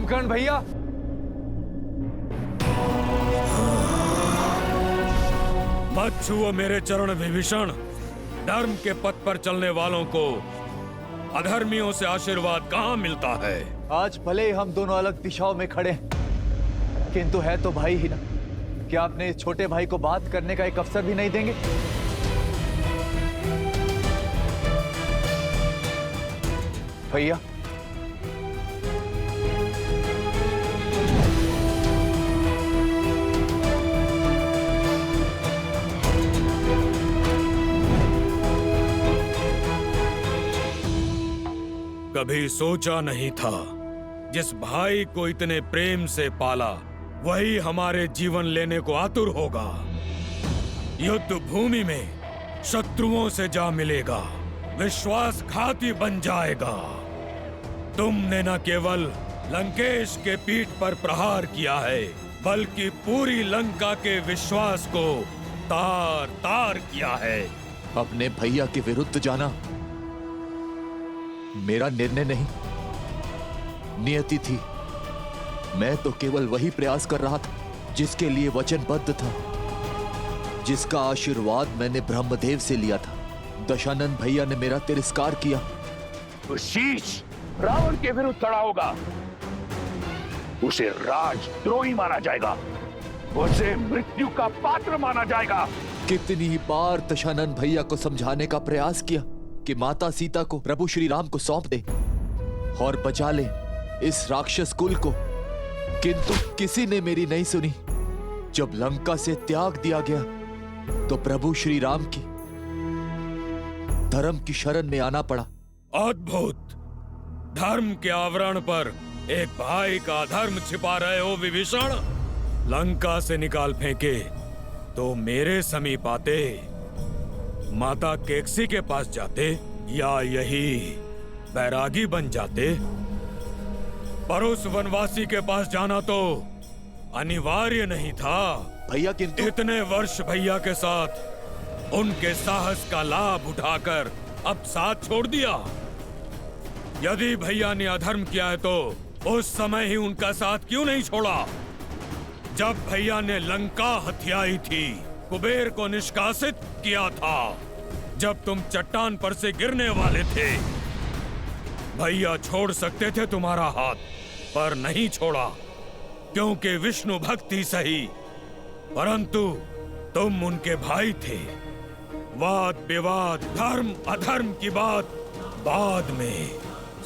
कुंभकर्ण भैया, मत छुओ मेरे चरण विभीषण। धर्म के पथ पर चलने वालों को अधर्मियों से आशीर्वाद कहाँ मिलता है। आज भले ही हम दोनों अलग दिशाओं में खड़े हैं, किंतु है तो भाई ही ना। क्या अपने छोटे भाई को बात करने का एक अवसर भी नहीं देंगे? भैया, कभी सोचा नहीं था जिस भाई को इतने प्रेम से पाला वही हमारे जीवन लेने को आतुर होगा। युद्ध भूमि में शत्रुओं से जा मिलेगा, विश्वासघाती बन जाएगा। तुमने न केवल लंकेश के पीठ पर प्रहार किया है, बल्कि पूरी लंका के विश्वास को तार तार किया है। अपने भैया के विरुद्ध जाना मेरा निर्णय नहीं, नियति थी। मैं तो केवल वही प्रयास कर रहा था जिसके लिए वचनबद्ध था, जिसका आशीर्वाद मैंने ब्रह्मदेव से लिया था। दशानन भैया ने मेरा तिरस्कार किया। तो शीश रावण के विरुद्ध खड़ा होगा, उसे राजद्रोही माना जाएगा, उसे मृत्यु का पात्र माना जाएगा। कितनी बार दशानन भैया को समझाने का प्रयास किया कि माता सीता को प्रभु श्री राम को सौंप दे और बचा ले इस राक्षस कुल को, किंतु किसी ने मेरी नहीं सुनी। जब लंका से त्याग दिया गया तो प्रभु श्री राम की धर्म की शरण में आना पड़ा। अद्भुत! धर्म के आवरण पर एक भाई का धर्म छिपा रहे हो विभीषण। लंका से निकाल फेंके तो मेरे समीप आते, माता केकसी के पास जाते, या यही बैरागी बन जाते। पर उस वनवासी के पास जाना तो अनिवार्य नहीं था भैया, किंतु इतने वर्ष भैया के साथ उनके साहस का लाभ उठाकर अब साथ छोड़ दिया। यदि भैया ने अधर्म किया है तो उस समय ही उनका साथ क्यों नहीं छोड़ा? जब भैया ने लंका हथियाई थी, कुबेर को निष्कासित किया था, जब तुम चट्टान पर से गिरने वाले थे, भैया छोड़ सकते थे तुम्हारा हाथ, पर नहीं छोड़ा, क्योंकि विष्णु भक्ति सही, परंतु तुम उनके भाई थे। वाद विवाद, धर्म अधर्म की बात बाद में,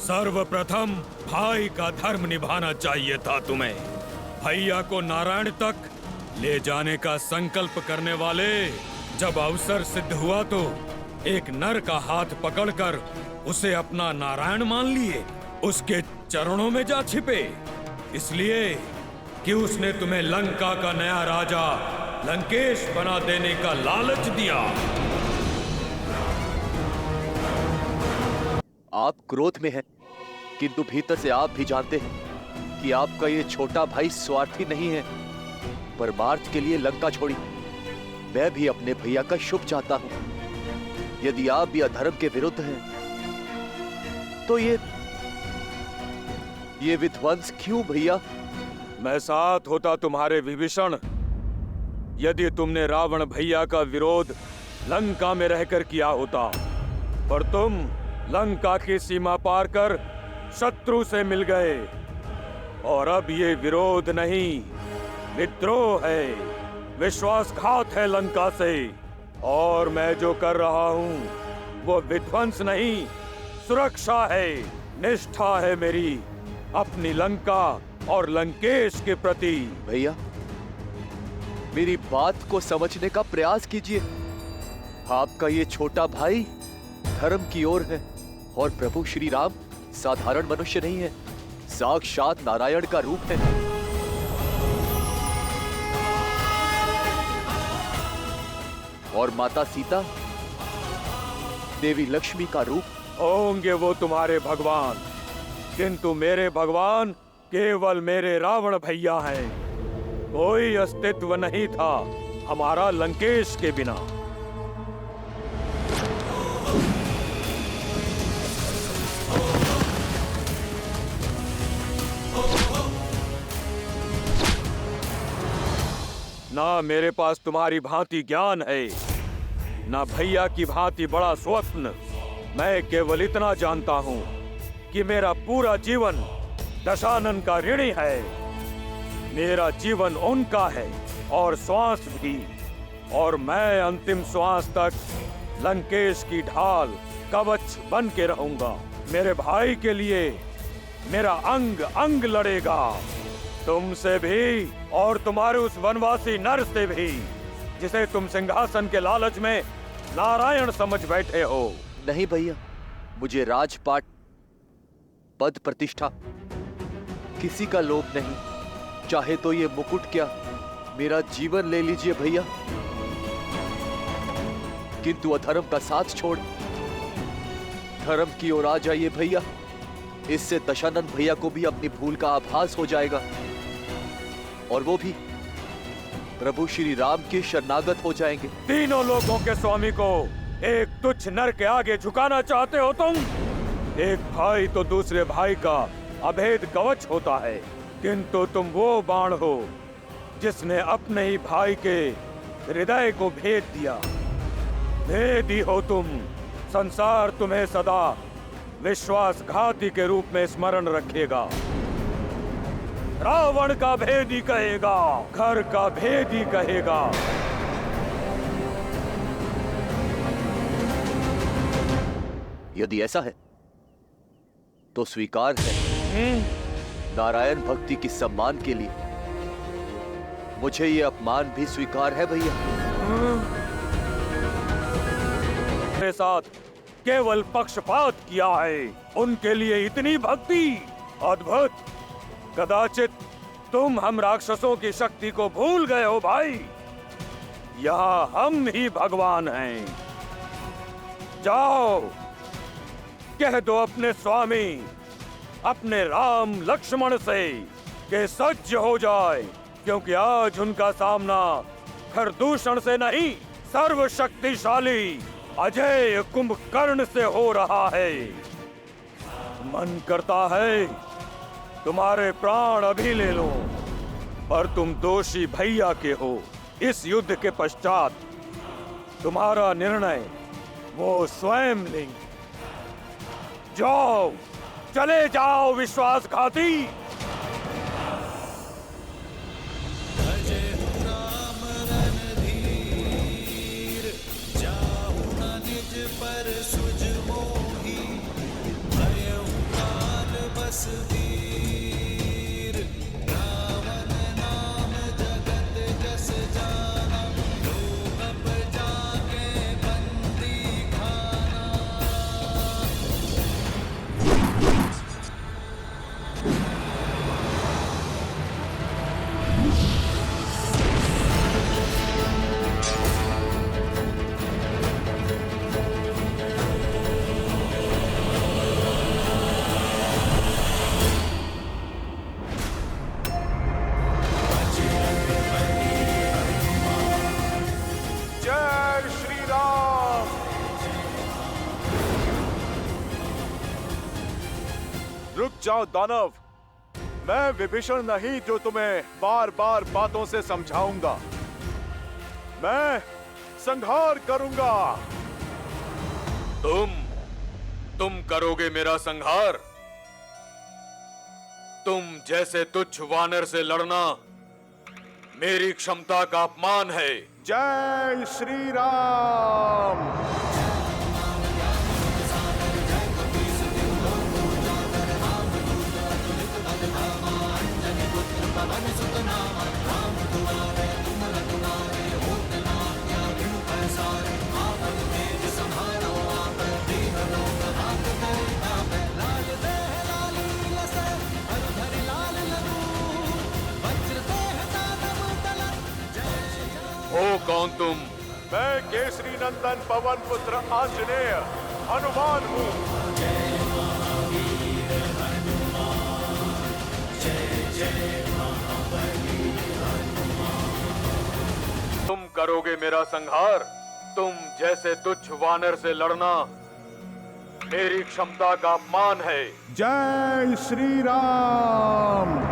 सर्वप्रथम भाई का धर्म निभाना चाहिए था तुम्हें। भैया को नारायण तक ले जाने का संकल्प करने वाले जब अवसर सिद्ध हुआ तो एक नर का हाथ पकड़कर उसे अपना नारायण मान लिए, उसके चरणों में जा छिपे, इसलिए कि उसने तुम्हें लंका का नया राजा लंकेश बना देने का लालच दिया। आप क्रोध में हैं, किंतु भीतर से आप भी जानते हैं कि आपका ये छोटा भाई स्वार्थी नहीं है। परमार्थ के लिए लंका छोड़ी। मैं भी अपने भैया का शुभ चाहता हूं। यदि आप भी अधर्म के विरुद्ध हैं, तो ये विध्वंस क्यों भैया? मैं साथ होता तुम्हारे विभीषण, यदि तुमने रावण भैया का विरोध लंका में रहकर किया होता, पर तुम लंका की सीमा पार कर शत्रु से मिल गए, और अब ये विरोध नहीं, विद्रोह है, विश्वासघात है लंका से। और मैं जो कर रहा हूँ वो विध्वंस नहीं, सुरक्षा है, निष्ठा है मेरी अपनी लंका और लंकेश के प्रति। भैया, मेरी बात को समझने का प्रयास कीजिए। आपका ये छोटा भाई धर्म की ओर है, और प्रभु श्री राम साधारण मनुष्य नहीं है, साक्षात नारायण का रूप है। और माता सीता देवी लक्ष्मी का रूप। होंगे वो तुम्हारे भगवान, किंतु मेरे भगवान केवल मेरे रावण भैया हैं। कोई अस्तित्व नहीं था हमारा लंकेश के बिना। ना मेरे पास तुम्हारी भांति ज्ञान है, ना भैया की भांति बड़ा स्वप्न। मैं केवल इतना जानता हूँ कि मेरा पूरा जीवन दशानन का ऋणी है। मेरा जीवन उनका है और श्वास भी, और मैं अंतिम श्वास तक लंकेश की ढाल कवच बन के रहूंगा। मेरे भाई के लिए मेरा अंग अंग लड़ेगा, तुमसे भी और तुम्हारे उस वनवासी नर से भी जिसे तुम सिंहासन के लालच में नारायण समझ बैठे हो। नहीं भैया, मुझे राजपाट, पद प्रतिष्ठा किसी का लोभ नहीं। चाहे तो ये मुकुट क्या, मेरा जीवन ले लीजिए भैया, किंतु अधर्म का साथ छोड़ धर्म की ओर आ जाइए भैया। इससे दशानन भैया को भी अपनी भूल का आभास हो जाएगा और वो भी प्रभु श्री राम के शरणागत हो जाएंगे। तीनों लोगों के स्वामी को एक तुच्छ नर के आगे झुकाना चाहते हो तुम? एक भाई तो दूसरे भाई का अभेद कवच होता है, किंतु तुम वो बाण हो जिसने अपने ही भाई के हृदय को भेद दिया। भेदी हो तुम। संसार तुम्हें सदा विश्वासघाती के रूप में स्मरण रखेगा। रावण का भेदी कहेगा, घर का भेदी कहेगा। यदि ऐसा है तो स्वीकार है। नारायण भक्ति की सम्मान के लिए मुझे ये अपमान भी स्वीकार है भैया। मेरे साथ केवल पक्षपात किया है, उनके लिए इतनी भक्ति अद्भुत। कदाचित तुम हम राक्षसों की शक्ति को भूल गए हो भाई। यहाँ हम ही भगवान हैं। जाओ, कह दो अपने स्वामी, अपने राम लक्ष्मण से कि सज्ज हो जाए, क्योंकि आज उनका सामना खरदूषण से नहीं, सर्वशक्तिशाली अजय कुंभकर्ण से हो रहा है। मन करता है तुम्हारे प्राण अभी ले लो, पर तुम दोषी भैया के हो। इस युद्ध के पश्चात तुम्हारा निर्णय वो स्वयं लेंगे। जाओ, चले जाओ विश्वासघाती। रुक जाओ दानव, मैं विभीषण नहीं जो तुम्हें बार बार बातों से समझाऊंगा। मैं संहार करूंगा। तुम करोगे मेरा संहार? तुम जैसे तुच्छ वानर से लड़ना मेरी क्षमता का अपमान है। जय श्री राम। हो कौन तुम? मैं केसरी नंदन पवन पुत्र आंजनेय हनुमान हूँ। तुम करोगे मेरा संहार? तुम जैसे तुच्छ वानर से लड़ना मेरी क्षमता का अपमान है। जय श्री राम।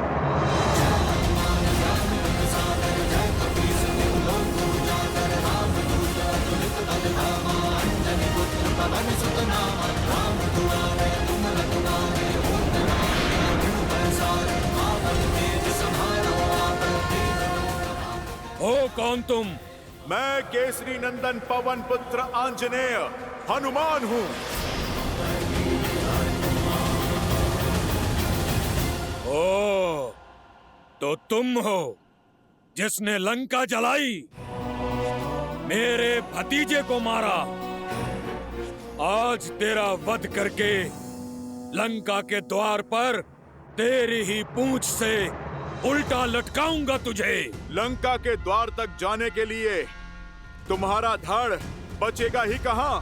कौन तुम? मैं केसरी नंदन पवन पुत्र आंजनेय हनुमान हूँ। ओ, तो तुम हो जिसने लंका जलाई, मेरे भतीजे को मारा। आज तेरा वध करके लंका के द्वार पर तेरी ही पूंछ से उल्टा लटकाऊंगा तुझे। लंका के द्वार तक जाने के लिए तुम्हारा धड़ बचेगा ही कहां?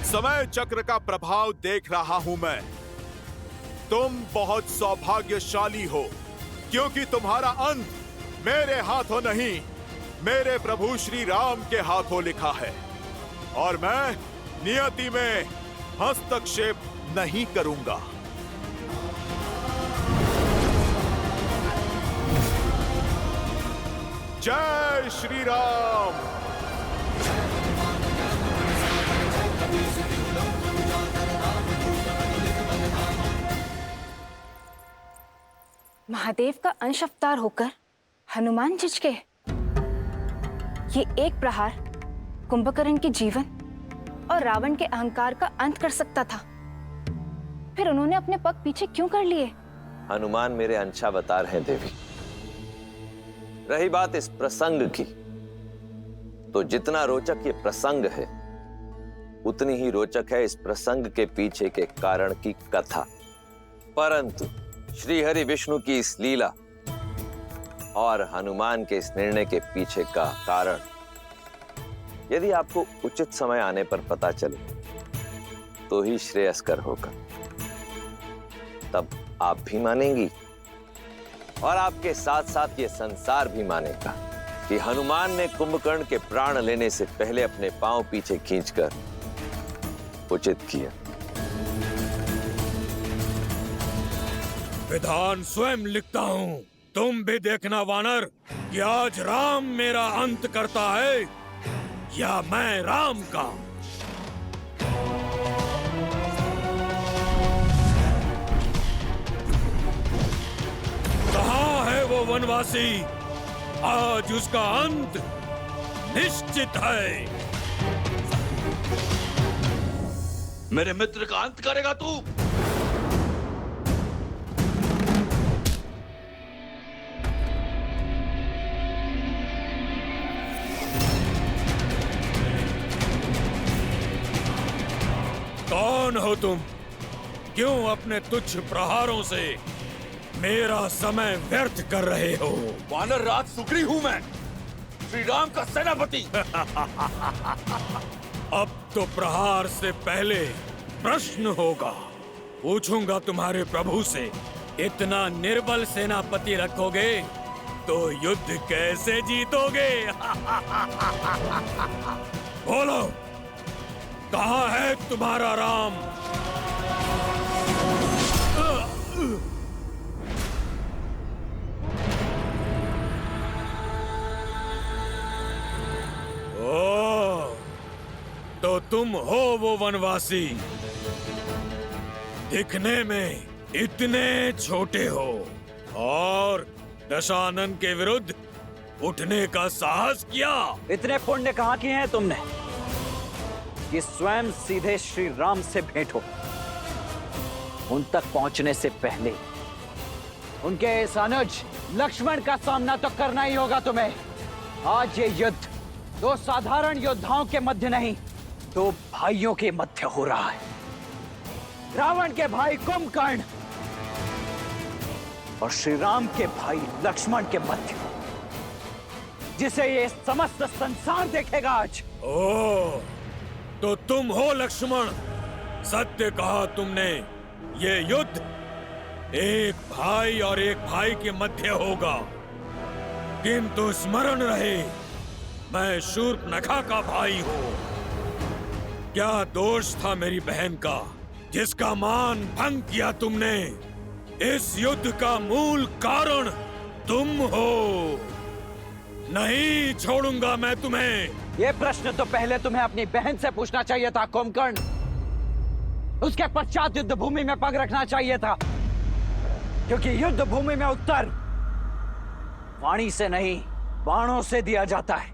समय चक्र का प्रभाव देख रहा हूं मैं। तुम बहुत सौभाग्यशाली हो, क्योंकि तुम्हारा अंत मेरे हाथों नहीं, मेरे प्रभु श्री राम के हाथों लिखा है। और मैं नियति में हस्तक्षेप नहीं करूंगा। जय श्री राम। महादेव का अंश अवतार होकर हनुमान झिझके। ये एक प्रहार कुंभकर्ण के जीवन और रावण के अहंकार का अंत कर सकता था। फिर उन्होंने अपने पग पीछे क्यों कर लिए? हनुमान मेरे अंशावतार हैं देवी। रही बात इस प्रसंग की, तो जितना रोचक ये प्रसंग है, उतनी ही रोचक है इस प्रसंग के पीछे के कारण की कथा। परंतु श्री हरि विष्णु की इस लीला और हनुमान के इस निर्णय के पीछे का कारण यदि आपको उचित समय आने पर पता चले तो ही श्रेयस्कर होगा। तब आप भी मानेंगी और आपके साथ साथ ये संसार भी मानेगा कि हनुमान ने कुंभकर्ण के प्राण लेने से पहले अपने पांव पीछे खींचकर उचित किया। विधान स्वयं लिखता हूँ, तुम भी देखना वानर कि आज राम मेरा अंत करता है या मैं राम का। कहाँ है वो वनवासी? आज उसका अंत निश्चित है। मेरे मित्र का अंत करेगा तू? कौन हो तुम? क्यों अपने तुच्छ प्रहारों से मेरा समय व्यर्थ कर रहे हो? वानर राज सुग्री हूं मैं, श्री राम का सेनापति। अब तो प्रहार से पहले प्रश्न होगा। पूछूंगा तुम्हारे प्रभु से, इतना निर्बल सेनापति रखोगे तो युद्ध कैसे जीतोगे? बोलो, कहाँ है तुम्हारा राम? ओ, तो तुम हो वो वनवासी। दिखने में इतने छोटे हो और दशानन के विरुद्ध उठने का साहस किया। इतने पुण्य कहाँ किए हैं तुमने कि स्वयं सीधे श्री राम से भेंट हो? उन तक पहुंचने से पहले उनके इस अनुज लक्ष्मण का सामना तो करना ही होगा तुम्हें। आज ये युद्ध दो साधारण योद्धाओं के मध्य नहीं, दो भाइयों के मध्य हो रहा है। रावण के भाई कुंभकर्ण और श्री राम के भाई लक्ष्मण के मध्य, जिसे ये समस्त संसार देखेगा आज। ओ, तो तुम हो लक्ष्मण। सत्य कहा तुमने। ये युद्ध एक भाई और एक भाई के मध्य होगा, किंतु स्मरण रहे, मैं शूर्पणखा का भाई हूं। क्या दोष था मेरी बहन का, जिसका मान भंग किया तुमने? इस युद्ध का मूल कारण तुम हो। नहीं छोड़ूंगा मैं तुम्हें। ये प्रश्न तो पहले तुम्हें अपनी बहन से पूछना चाहिए था कुंभकर्ण। उसके पश्चात युद्ध भूमि में पग रखना चाहिए था, क्योंकि युद्ध भूमि में उत्तर वाणी से नहीं, बाणों से दिया जाता है।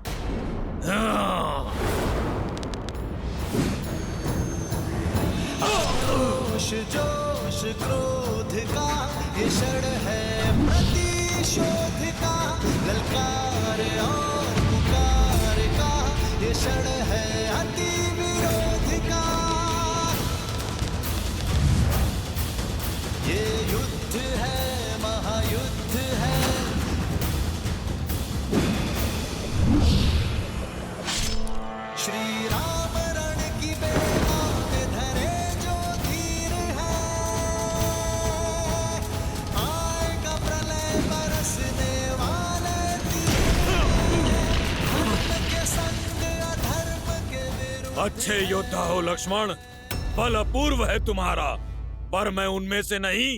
जोश क्रोध का ये क्षण है प्रतिशोध का, ललकार और पुकार का ये क्षण है अति विरोध का। ये युद्ध है, महायुद्ध है। श्री राम रण की बेला में धरे जो धीर है, आएगा प्रलय बरसने वाले धर्म के संग अधर्म के विरुद्ध। अच्छे योद्धा हो लक्ष्मण, बल अपूर्व है तुम्हारा, पर मैं उनमें से नहीं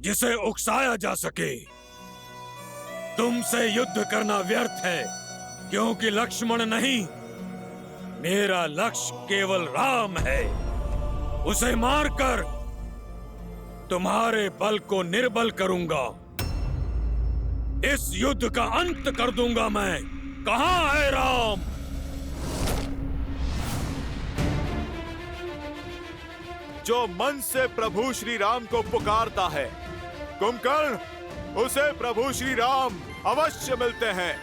जिसे उकसाया जा सके। तुमसे युद्ध करना व्यर्थ है, क्योंकि लक्ष्मण नहीं, मेरा लक्ष्य केवल राम है। उसे मारकर तुम्हारे बल को निर्बल करूंगा। इस युद्ध का अंत कर दूंगा मैं। कहाँ है राम? जो मन से प्रभु श्री राम को पुकारता है, कुंभकर्ण, उसे प्रभु श्री राम अवश्य मिलते हैं।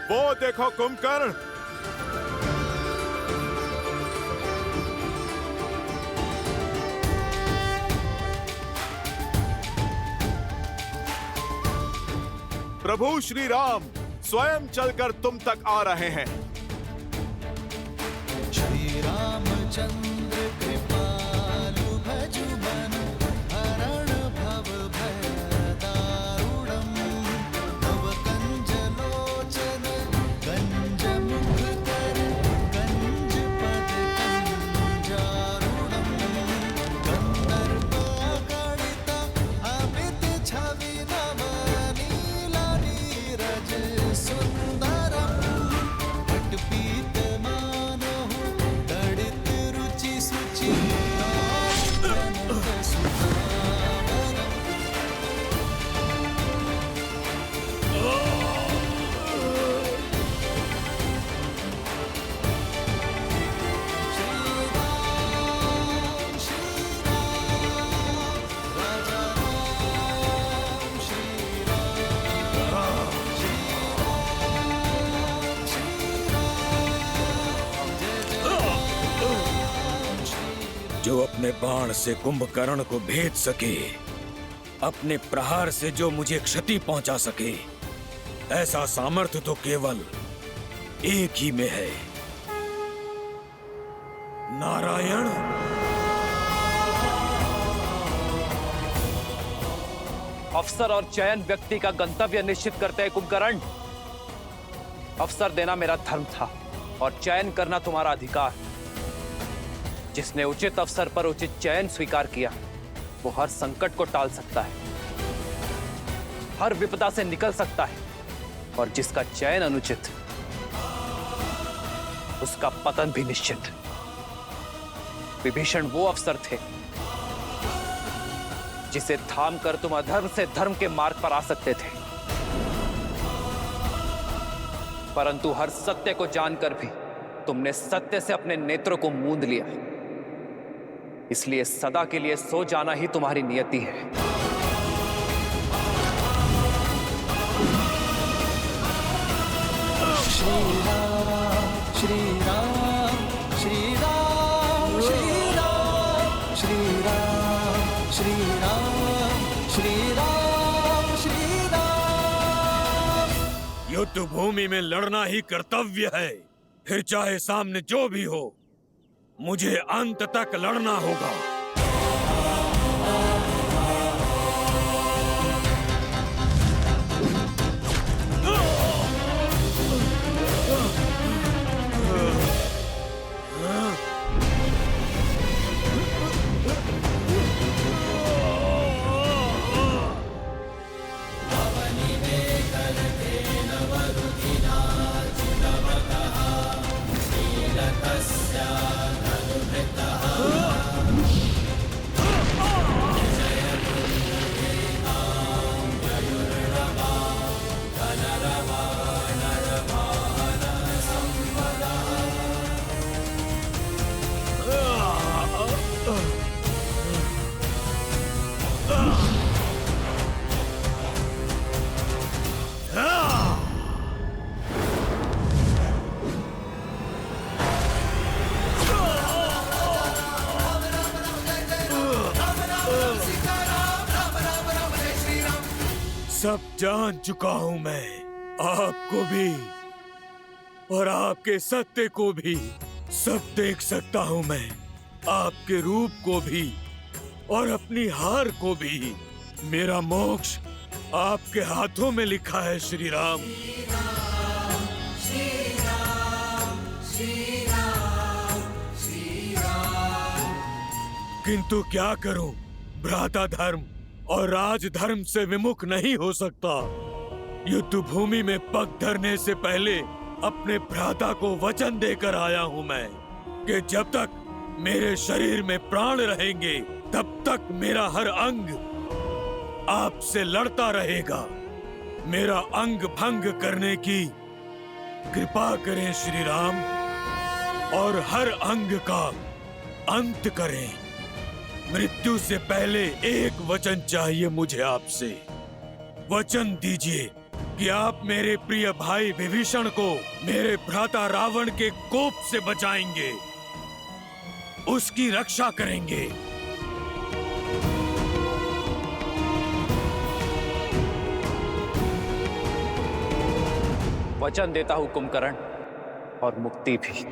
वो देखो कुंभकर्ण, प्रभु श्री राम स्वयं चलकर तुम तक आ रहे हैं। श्री रामचंद्र कृपालु भजु मनु हरण भव भय दारुणम, तव कंज लोचन कंज मुख कर कंज पद कंजारुणम, गंधर्व गणित अमित छवि नव नीला नीरज सुंदरम, पटपीत मानहु दड़ित रुचि सुचि अत्यंत सुधावरम। श्री राम राजा राम, श्री राम जो अपने बाण से कुंभकर्ण को भेद सके, अपने प्रहार से जो मुझे क्षति पहुंचा सके, ऐसा सामर्थ्य तो केवल एक ही में है, नारायण। और अवसर और चयन व्यक्ति का गंतव्य निश्चित करते हैं कुंभकर्ण। अवसर देना मेरा धर्म था और चयन करना तुम्हारा अधिकार। जिसने उचित अवसर पर उचित चयन स्वीकार किया वो हर संकट को टाल सकता है, हर विपदा से निकल सकता है, और जिसका चयन अनुचित उसका पतन भी निश्चित। विभीषण वो अवसर थे जिसे थाम कर तुम अधर्म से धर्म के मार्ग पर आ सकते थे, परंतु हर सत्य को जानकर भी तुमने सत्य से अपने नेत्रों को मूंद लिया। इसलिए सदा के लिए सो जाना ही तुम्हारी नियति है। श्री राम श्री राम श्री राम श्री राम श्री राम श्री राम श्री राम श्री राम। युद्ध भूमि में लड़ना ही कर्तव्य है, फिर चाहे सामने जो भी हो, मुझे अंत तक लड़ना होगा। सब जान चुका हूं मैं, आपको भी और आपके सत्य को भी। सब देख सकता हूं मैं, आपके रूप को भी और अपनी हार को भी। मेरा मोक्ष आपके हाथों में लिखा है श्री राम। किंतु क्या करूं, भ्राता धर्म और राजधर्म से विमुख नहीं हो सकता। युद्ध भूमि में पग धरने से पहले अपने भ्राता को वचन देकर आया हूं मैं कि जब तक मेरे शरीर में प्राण रहेंगे तब तक मेरा हर अंग आपसे लड़ता रहेगा। मेरा अंग भंग करने की कृपा करें श्री राम, और हर अंग का अंत करें। मृत्यु से पहले एक वचन चाहिए मुझे आपसे। वचन दीजिए कि आप मेरे प्रिय भाई विभीषण को मेरे भ्राता रावण के कोप से बचाएंगे, उसकी रक्षा करेंगे। वचन देता हूं कुंभकर्ण, और मुक्ति भी।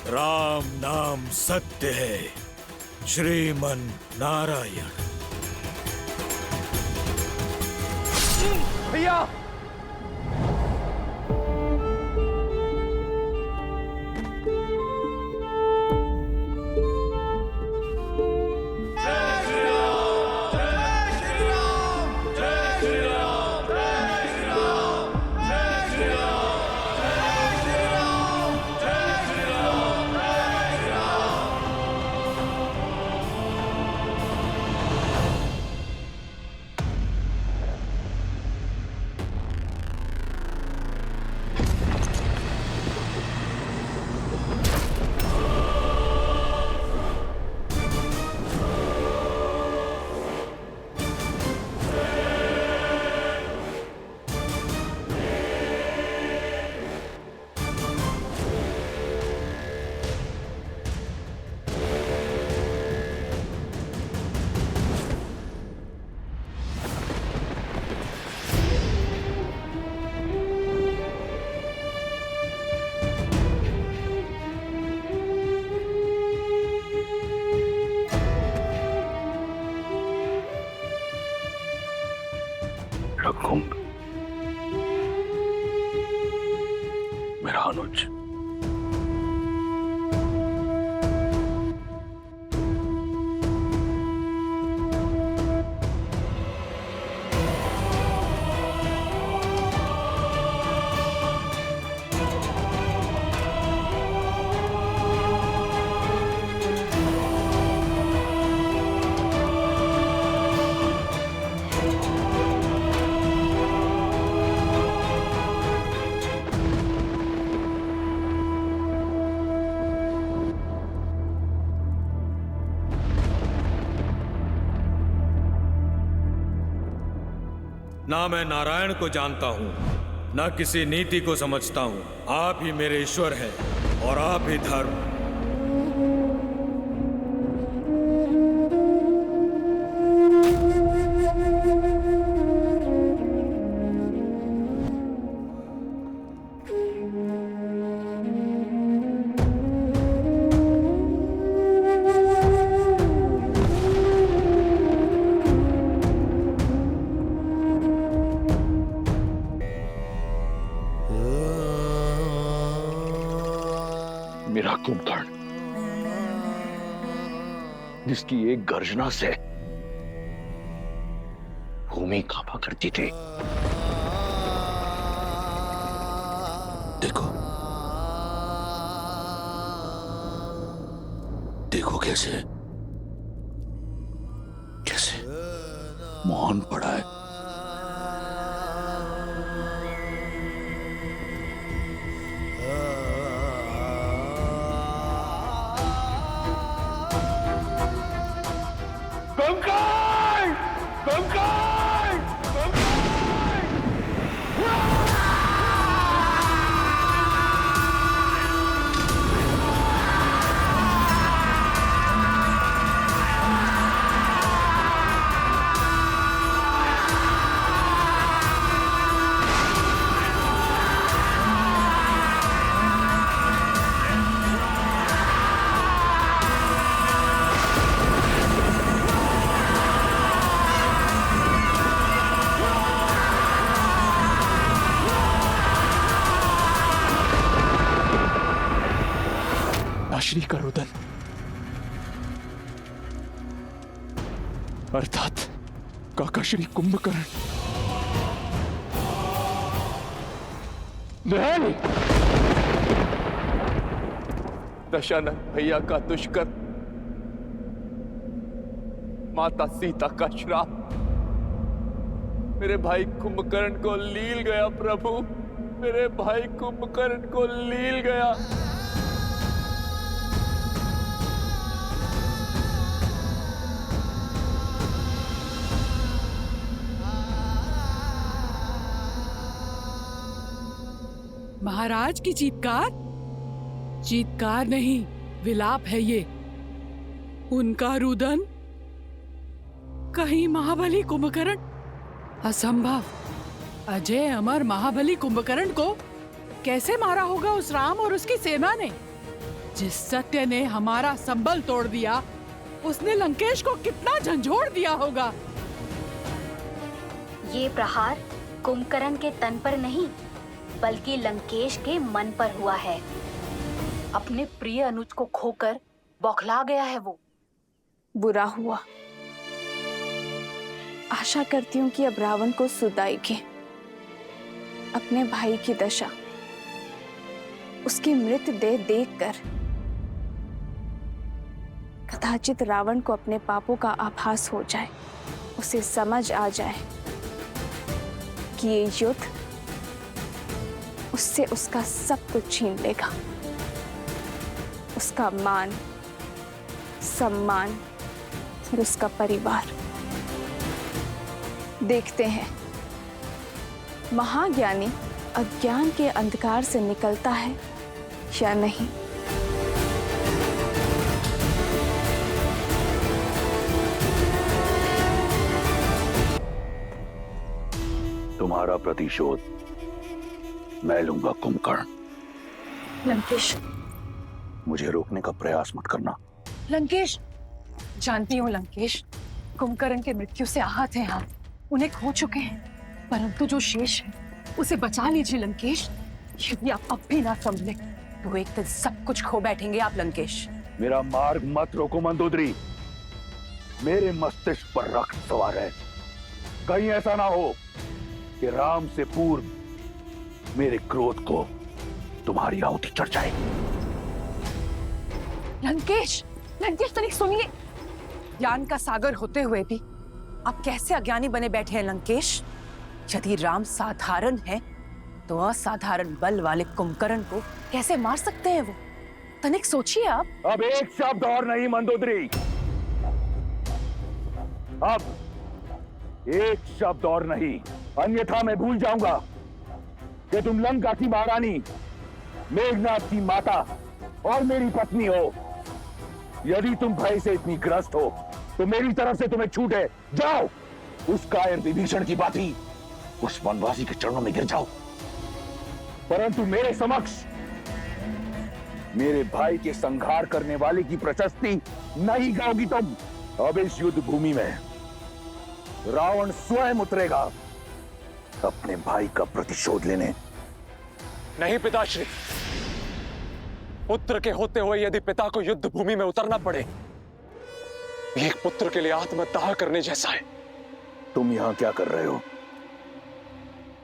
राम नाम सत्य है, श्रीमन नारायण। भैया रघुकुंभ, मेरा अनुज, ना मैं नारायण को जानता हूं, ना किसी नीति को समझता हूं। आप ही मेरे ईश्वर हैं और आप ही धर्म। मेरा कुंभकर्ण, जिसकी एक गर्जना से भूमि कांपा करती थी। देखो, देखो कैसे कैसे मौन पड़ा है। श्री का रुदन अर्थात काका श्री कुंभकर्ण। नहीं, दशानन भैया का दुष्कर्म, माता सीता का श्राप मेरे भाई कुंभकर्ण को लील गया। प्रभु, मेरे भाई कुंभकर्ण को लील गया। महाराज की चीत्कार? चीत्कार नहीं, विलाप है ये। उनका रुदन? कहीं महाबली कुंभकर्ण? असंभव। अजय अमर महाबली कुंभकर्ण को कैसे मारा होगा उस राम और उसकी सेना ने? जिस सत्य ने हमारा संबल तोड़ दिया, उसने लंकेश को कितना झंझोड़ दिया होगा। ये प्रहार कुंभकर्ण के तन पर नहीं, बल्कि लंकेश के मन पर हुआ है। अपने प्रिय अनुज को खोकर बौखला गया है वो। बुरा हुआ। आशा करती हूँ कि अब रावण को सुध आएगी। अपने भाई की दशा, उसकी मृत देह देखकर कदाचित रावण को अपने पापों का आभास हो जाए, उसे समझ आ जाए कि ये युद्ध उससे उसका सब कुछ छीन लेगा, उसका मान, सम्मान और उसका परिवार। देखते हैं महाज्ञानी अज्ञान के अंधकार से निकलता है या नहीं। तुम्हारा प्रतिशोध मैं लूंगा कुंभकर्ण। लंकेश, मुझे रोकने का प्रयास मत करना। लंकेश, जानती हूँ लंकेश, कुंभकर्ण के मृत्यु से आहत हैं आप, उन्हें खो चुके हैं, परंतु जो शेष है उसे बचा लीजिए लंकेश। यदि आप अब भी ना संभले तो एक दिन सब कुछ खो बैठेंगे आप लंकेश। मेरा मार्ग मत रोको मंदोदरी। मेरे मस्तिष्क पर रक्त सवार है। कहीं ऐसा ना हो कि राम से पूर्व मेरे क्रोध को तुम्हारी आहुति चढ़ जाए। लंकेश, लंकेश तनिक सुनिए। ज्ञान का सागर होते हुए भी आप कैसे अज्ञानी बने बैठे हैं लंकेश? यदि राम साधारण है तो असाधारण बल वाले कुंभकर्ण को कैसे मार सकते हैं वो? तनिक सोचिए आप। अब एक शब्द और नहीं मंदोदरी, अब एक शब्द और नहीं, अन्यथा मैं भूल जाऊंगा कि तुम लंका की महारानी, मेघनाथ की माता और मेरी पत्नी हो। यदि तुम भय से इतनी ग्रस्त हो तो मेरी तरफ से तुम्हें छूट है, जाओ उस कायर विभीषण की बाती उस वनवासी के चरणों में गिर जाओ। परंतु मेरे समक्ष मेरे भाई के संहार करने वाले की प्रशस्ति नहीं गाओगी तुम। अब इस युद्ध भूमि में रावण स्वयं उतरेगा अपने भाई का प्रतिशोध लेने। नहीं पिताश्री, पुत्र के होते हुए यदि पिता को युद्ध भूमि में उतरना पड़े, ये एक पुत्र के लिए आत्मदाह करने जैसा है। तुम यहां क्या कर रहे हो?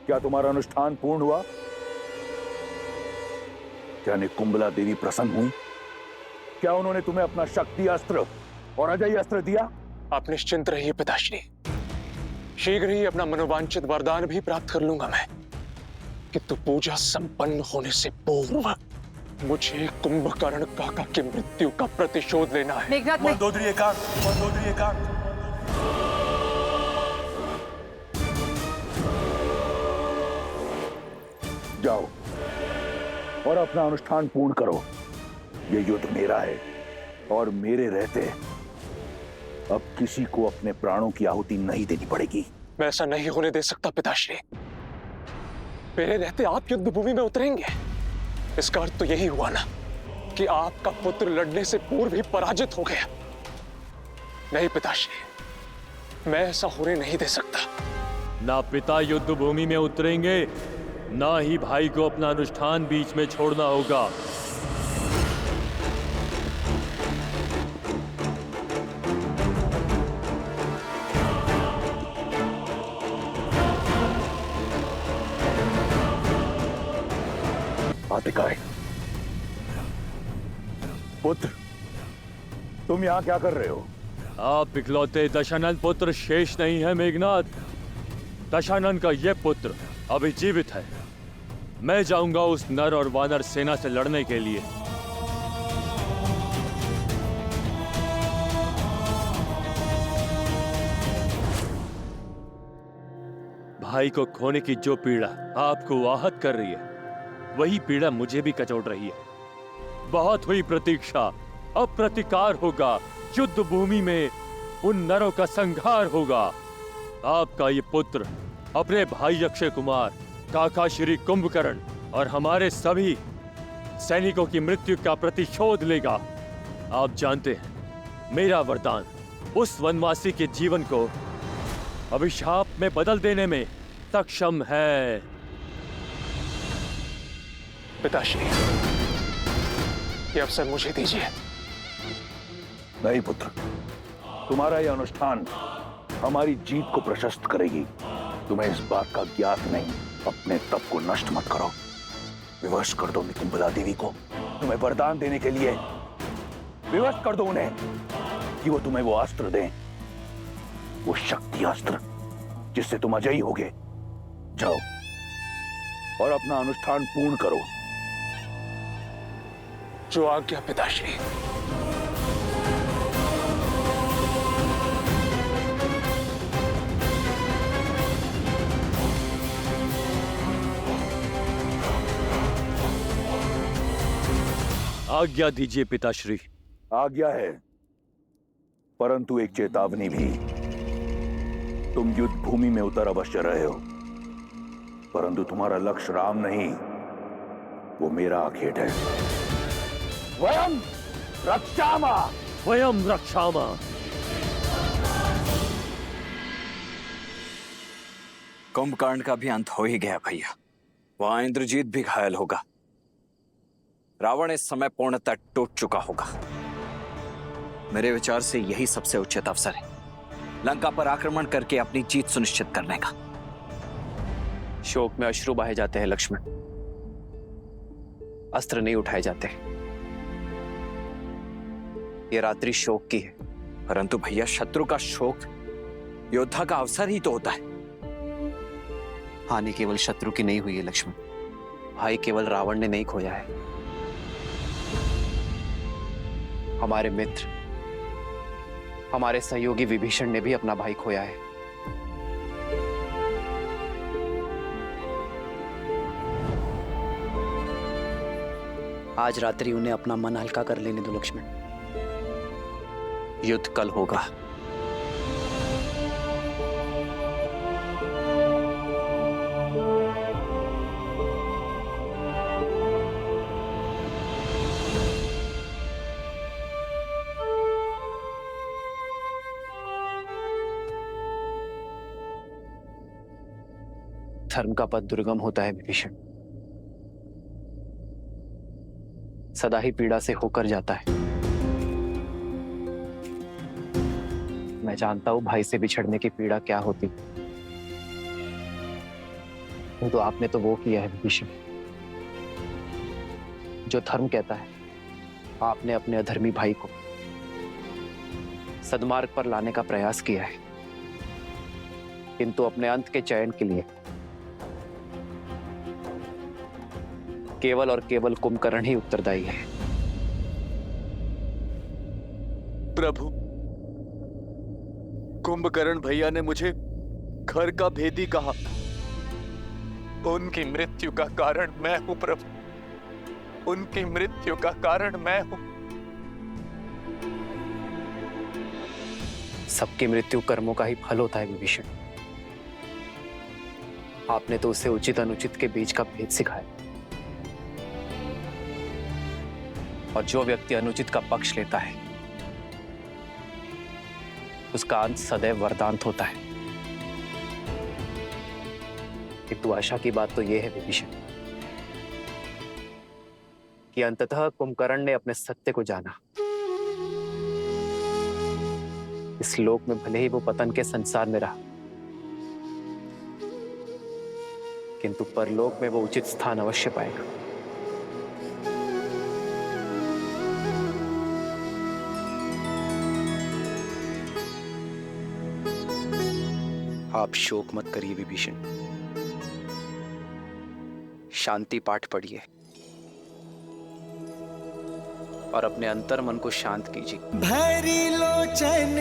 क्या तुम्हारा अनुष्ठान पूर्ण हुआ? क्या निकुंबला देवी प्रसन्न हुई? क्या उन्होंने तुम्हें अपना शक्ति अस्त्र और अजय अस्त्र दिया? आप निश्चिंत रहिए पिताश्री, शीघ्र ही अपना मनोवांछित वरदान भी प्राप्त कर लूंगा मैं। किंतु पूजा संपन्न होने से पूर्व मुझे कुंभकर्ण काका की मृत्यु का प्रतिशोध लेना है। मेघनाथ, मंदोदरी एकांत, मंदोदरी एकांत। जाओ और अपना अनुष्ठान पूर्ण करो। ये युद्ध मेरा है और मेरे रहते अब किसी को अपने प्राणों की आहुति नहीं देनी पड़ेगी। मैं ऐसा नहीं होने दे सकता पिताश्री। मेरे रहते आप युद्ध भूमि में उतरेंगे, इसका अर्थ तो यही हुआ ना कि आपका पुत्र लड़ने से पूर्व ही पराजित हो गया। नहीं पिताश्री, मैं ऐसा होने नहीं दे सकता। ना पिता युद्ध भूमि में उतरेंगे, ना ही भाई को अपना अनुष्ठान बीच में छोड़ना होगा। आतिकाय, पुत्र, तुम यहां क्या कर रहे हो? आप इकलौते दशानन पुत्र शेष नहीं है मेघनाथ। दशानन का यह पुत्र अभी जीवित है। मैं जाऊंगा उस नर और वानर सेना से लड़ने के लिए। भाई को खोने की जो पीड़ा आपको आहत कर रही है, वही पीड़ा मुझे भी कचोट रही है। बहुत हुई प्रतीक्षा, अब प्रतिकार होगा। युद्ध भूमि में उन नरों का संहार होगा। आपका ये पुत्र अपने भाई अक्षय कुमार, काका श्री कुंभकर्ण और हमारे सभी सैनिकों की मृत्यु का प्रतिशोध लेगा। आप जानते हैं, मेरा वरदान उस वनवासी के जीवन को अभिशाप में बदल देने में सक्षम है। पिताश्री, ये अवसर मुझे दीजिए। नहीं पुत्र, तुम्हारा यह अनुष्ठान हमारी जीत को प्रशस्त करेगी। तुम्हें इस बात का ज्ञात नहीं। अपने तप को नष्ट मत करो। विवश कर दो निकुंभला देवी को। तुम्हें वरदान देने के लिए विवश कर दो उन्हें कि वो तुम्हें वो अस्त्र दें, वो शक्ति अस्त्र जिससे तुम अजयी होगे। जाओ और अपना अनुष्ठान पूर्ण करो। जो आज्ञा पिताश्री। आज्ञा दीजिए पिताश्री। आज्ञा है, परंतु एक चेतावनी भी। तुम युद्ध भूमि में उतर अवश्य रहे हो, परंतु तुम्हारा लक्ष्य राम नहीं, वो मेरा आखेट है। वयम रक्षामा, वयम रक्षामा। कुंभकर्ण का भी अंत हो ही गया भैया। वहां इंद्रजीत भी घायल होगा। रावण इस समय पूर्णतः टूट चुका होगा। मेरे विचार से यही सबसे उचित अवसर है लंका पर आक्रमण करके अपनी जीत सुनिश्चित करने का। शोक में अश्रु बहाए जाते हैं लक्ष्मण, अस्त्र नहीं उठाए जाते। ये रात्रि शोक की है, परंतु भैया शत्रु का शोक योद्धा का अवसर ही तो होता है। हानि केवल शत्रु की नहीं हुई है लक्ष्मण, भाई केवल रावण ने नहीं खोया है। हमारे मित्र, हमारे सहयोगी विभीषण ने भी अपना भाई खोया है। आज रात्रि उन्हें अपना मन हल्का कर लेने दो लक्ष्मण। युद्ध कल होगा। धर्म का पथ दुर्गम होता है विभीषण, सदा ही पीड़ा से होकर जाता है। मैं जानता हूं भाई से बिछड़ने की पीड़ा क्या होती, तो आपने तो वो किया है विभीषण जो धर्म कहता है। आपने अपने अधर्मी भाई को सद्मार्ग पर लाने का प्रयास किया है, किंतु अपने अंत के चयन के लिए केवल और केवल कुंभकर्ण ही उत्तरदायी है। प्रभु, कुंभकर्ण भैया ने मुझे घर का भेदी कहा। उनकी मृत्यु का कारण मैं हूं प्रभु, उनकी मृत्यु का कारण मैं हूं। सबकी मृत्यु कर्मों का ही फल होता है विभीषण। आपने तो उसे उचित अनुचित के बीच का भेद सिखाया, और जो व्यक्ति अनुचित का पक्ष लेता है उसका अंत सदैव वरदांत होता है। किंतु आशा की बात तो यह है विभीषण कि अंततः कुंभकर्ण ने अपने सत्य को जाना। इस लोक में भले ही वो पतन के संसार में रहा, किंतु परलोक में वो उचित स्थान अवश्य पाएगा। आप शोक मत करिए विभीषण, शांति पाठ पढ़िए और अपने अंतर मन को शांत कीजिए। भैरी लोचन